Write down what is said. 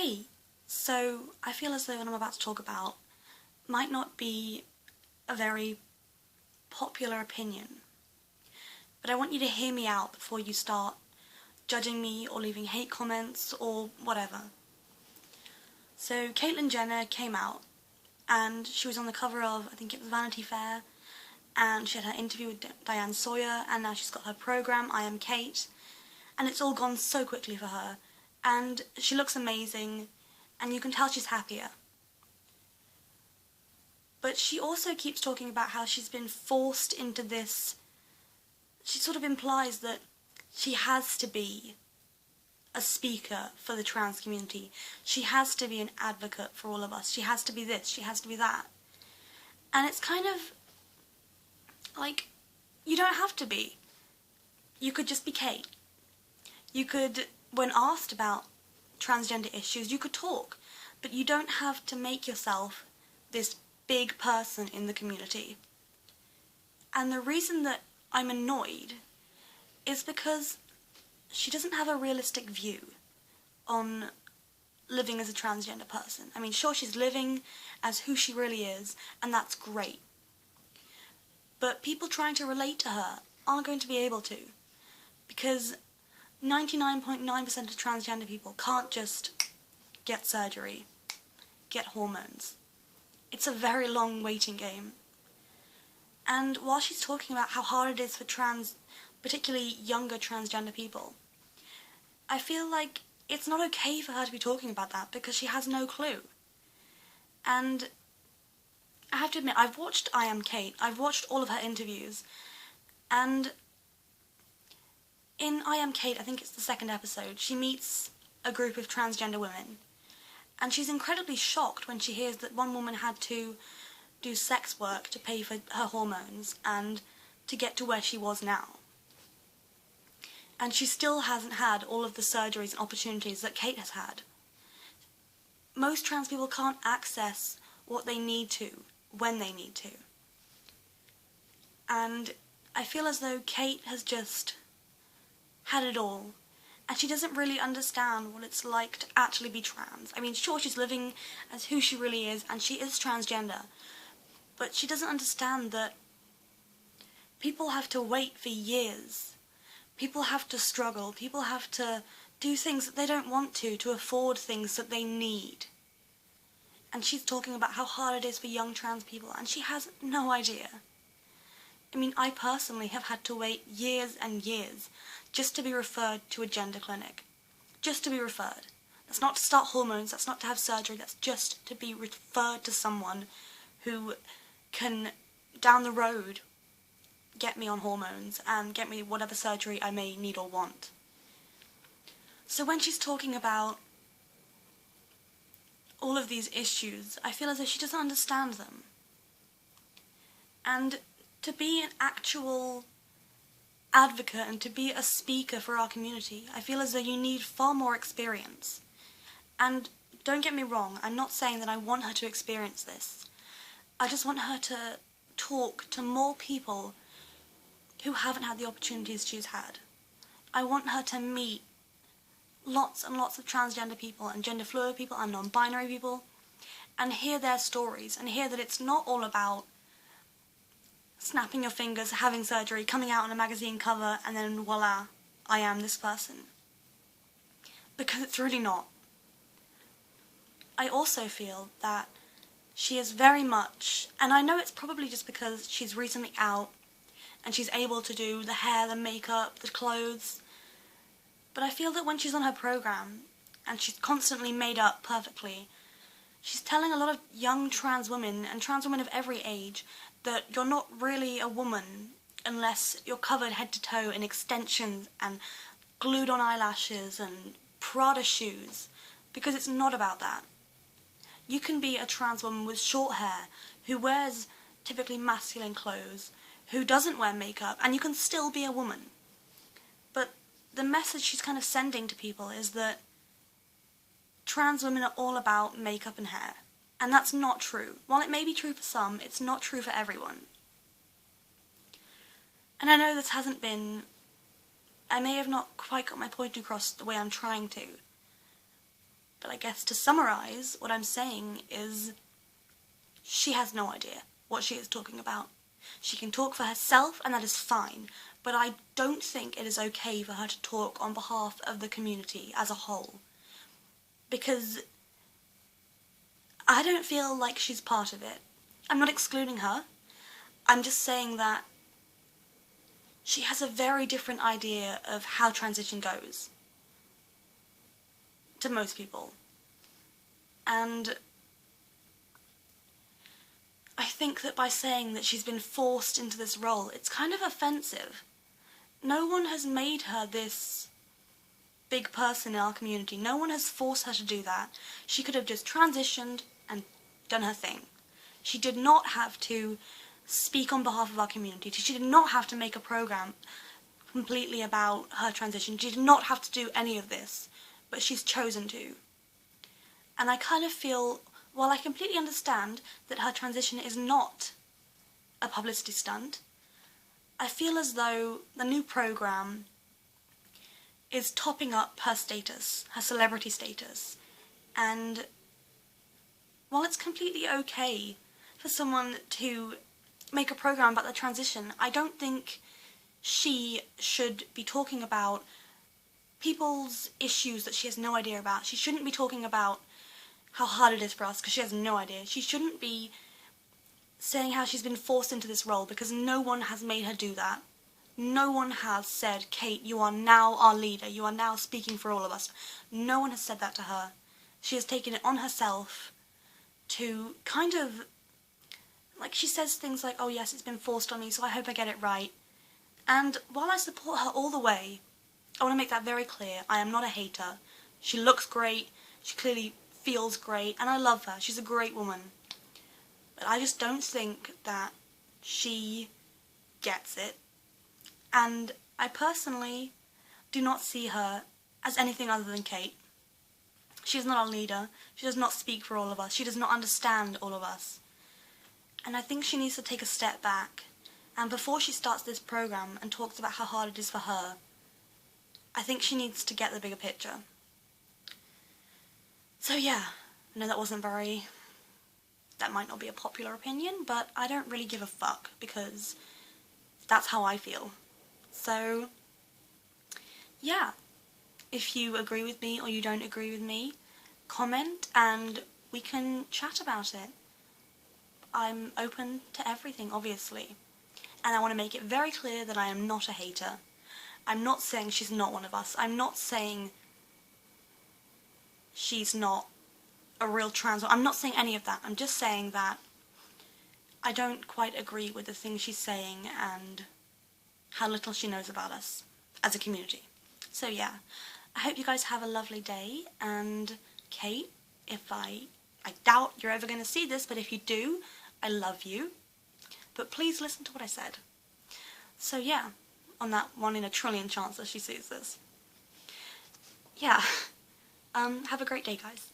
Hey, so I feel as though what I'm about to talk about might not be a very popular opinion, but I want you to hear me out before you start judging me or leaving hate comments or whatever. So Caitlyn Jenner came out and she was on the cover of, I think it was Vanity Fair, and she had her interview with Diane Sawyer, and now she's got her programme, I Am Kate, and it's all gone so quickly for her, and she looks amazing, and you can tell she's happier. But she also keeps talking about how she's been forced into this. She sort of implies that she has to be a speaker for the trans community. She has to be an advocate for all of us. She has to be this, she has to be that. And it's kind of like, you don't have to be. You could just be Kate. You could, when asked about transgender issues, you could talk, but you don't have to make yourself this big person in the community. And the reason that I'm annoyed is because she doesn't have a realistic view on living as a transgender person. I mean, sure, she's living as who she really is, and that's great. But people trying to relate to her aren't going to be able to, because 99.9% of transgender people can't just get surgery, get hormones. It's a very long waiting game. And while she's talking about how hard it is for particularly younger transgender people, I feel like it's not okay for her to be talking about that because she has no clue. And I have to admit, I've watched I Am Kate, I've watched all of her interviews, and in I Am Kate, I think it's the second episode, she meets a group of transgender women, and she's incredibly shocked when she hears that one woman had to do sex work to pay for her hormones and to get to where she was now. And she still hasn't had all of the surgeries and opportunities that Kate has had. Most trans people can't access what they need to, when they need to. And I feel as though Kate has just had it all, and she doesn't really understand what it's like to actually be trans. I mean, sure, she's living as who she really is, and she is transgender, but she doesn't understand that people have to wait for years. People have to struggle. People have to do things that they don't want to afford things that they need. And she's talking about how hard it is for young trans people, and she has no idea. I mean, I personally have had to wait years and years just to be referred to a gender clinic. Just to be referred. That's not to start hormones, that's not to have surgery, that's just to be referred to someone who can, down the road, get me on hormones and get me whatever surgery I may need or want. So when she's talking about all of these issues, I feel as though she doesn't understand them. And to be an actual advocate and to be a speaker for our community, I feel as though you need far more experience. And don't get me wrong, I'm not saying that I want her to experience this. I just want her to talk to more people who haven't had the opportunities she's had. I want her to meet lots and lots of transgender people and gender fluid people and non-binary people and hear their stories and hear that it's not all about snapping your fingers, having surgery, coming out on a magazine cover, and then voila, I am this person. Because it's really not. I also feel that she is very much, and I know it's probably just because she's recently out and she's able to do the hair, the makeup, the clothes, but I feel that when she's on her programme and she's constantly made up perfectly, she's telling a lot of young trans women and trans women of every age that you're not really a woman unless you're covered head to toe in extensions and glued on eyelashes and Prada shoes, because it's not about that. You can be a trans woman with short hair who wears typically masculine clothes, who doesn't wear makeup, and you can still be a woman. But the message she's kind of sending to people is that trans women are all about makeup and hair. And that's not true. While it may be true for some, it's not true for everyone. And I know this hasn't been... I may have not quite got my point across the way I'm trying to. But I guess to summarise, what I'm saying is she has no idea what she is talking about. She can talk for herself, and that is fine, but I don't think it is okay for her to talk on behalf of the community as a whole. Because I don't feel like she's part of it. I'm not excluding her. I'm just saying that she has a very different idea of how transition goes to most people. And I think that by saying that she's been forced into this role, it's kind of offensive. No one has made her this big person in our community. No one has forced her to do that. She could have just transitioned and done her thing. She did not have to speak on behalf of our community. She did not have to make a program completely about her transition. She did not have to do any of this, but she's chosen to. And I kind of feel, while I completely understand that her transition is not a publicity stunt, I feel as though the new program is topping up her status, her celebrity status. And while it's completely okay for someone to make a program about their transition, I don't think she should be talking about people's issues that she has no idea about. She shouldn't be talking about how hard it is for us because she has no idea. She shouldn't be saying how she's been forced into this role because no one has made her do that. No one has said, Kate, you are now our leader. You are now speaking for all of us. No one has said that to her. She has taken it on herself to kind of, like, she says things like, oh yes, it's been forced on me, so I hope I get it right. And while I support her all the way, I want to make that very clear. I am not a hater. She looks great. She clearly feels great. And I love her. She's a great woman. But I just don't think that she gets it. And I personally do not see her as anything other than Kate. She is not our leader. She does not speak for all of us. She does not understand all of us. And I think she needs to take a step back. And before she starts this program and talks about how hard it is for her, I think she needs to get the bigger picture. So yeah, I know that might not be a popular opinion, but I don't really give a fuck because that's how I feel. So yeah, if you agree with me or you don't agree with me, comment and we can chat about it. I'm open to everything, obviously. And I want to make it very clear that I am not a hater. I'm not saying she's not one of us. I'm not saying she's not a real trans. I'm not saying any of that. I'm just saying that I don't quite agree with the things she's saying and how little she knows about us as a community. So yeah, I hope you guys have a lovely day. And Kate, I doubt you're ever going to see this, but if you do, I love you. But please listen to what I said. So yeah, on that 1 in a trillion chance that she sees this. Yeah, have a great day, guys.